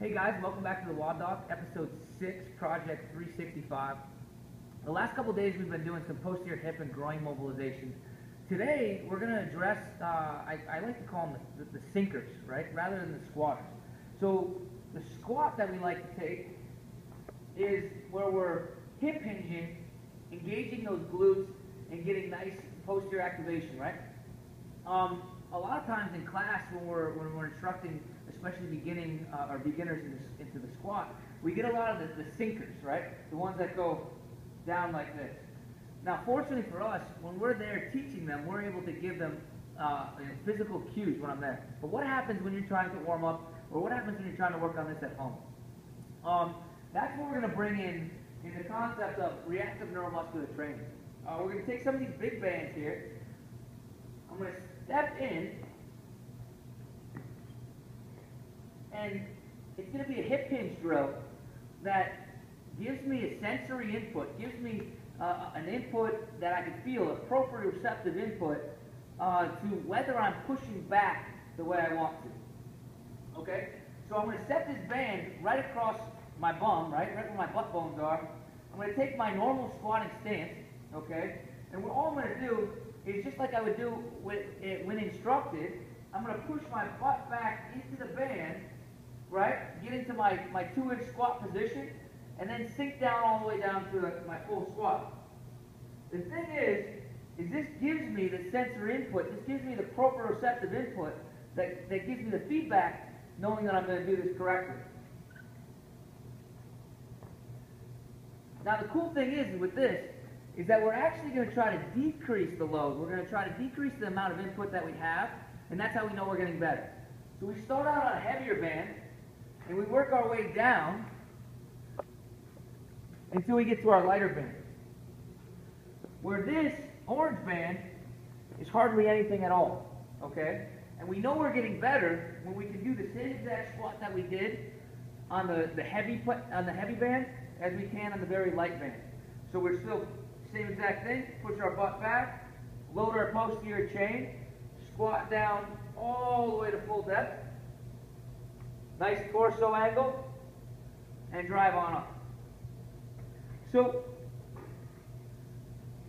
Hey guys, welcome back to the WODdoc, episode 6, project 365. The last couple days we've been doing some posterior hip and groin mobilizations. Today we're going to address, I like to call them the sinkers, right, rather than the squatters. So the squat that we like to take is where we're hip hinging, engaging those glutes, and getting nice posterior activation, right? A lot of times in class when we're instructing, especially beginners into the squat, we get a lot of the sinkers, right? The ones that go down like this. Now, fortunately for us, when we're there teaching them, we're able to give them physical cues when I'm there. But what happens when you're trying to warm up, or what happens when you're trying to work on this at home? That's what we're going to bring in the concept of reactive neuromuscular training. We're going to take some of these big bands here. I'm going to step in, and it's going to be a hip hinge drill that gives me a sensory input, gives me an input that I can feel, a proprioceptive input to whether I'm pushing back the way I want to. Okay? So I'm going to set this band right across my bum, right where my butt bones are. I'm going to take my normal squatting stance, okay? And all I'm going to do is just like I would do when instructed, I'm going to push my butt back into the band, right? Get into my 2-inch squat position, and then sink down all the way down to my full squat. The thing is this gives me the sensory input, this gives me the proprioceptive input that gives me the feedback knowing that I'm going to do this correctly. Now the cool thing is with this is that we're actually going to try to decrease the load. We're going to try to decrease the amount of input that we have, and that's how we know we're getting better. So we start out on a heavier band, and we work our way down until we get to our lighter band. Where this orange band is hardly anything at all, okay? And we know we're getting better when we can do the same exact squat that we did on the heavy band as we can on the very light band. So we're still same exact thing, push our butt back, load our posterior chain, squat down all the way to full depth, nice torso angle, and drive on up. So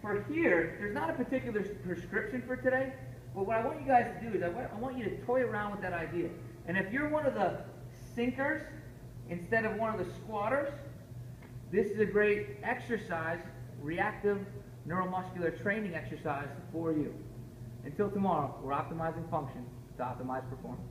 for here, there's not a particular prescription for today, but what I want you guys to do is I want you to toy around with that idea. And if you're one of the sinkers instead of one of the squatters, this is a great exercise, reactive neuromuscular training exercise for you. Until tomorrow, we're optimizing function to optimize performance.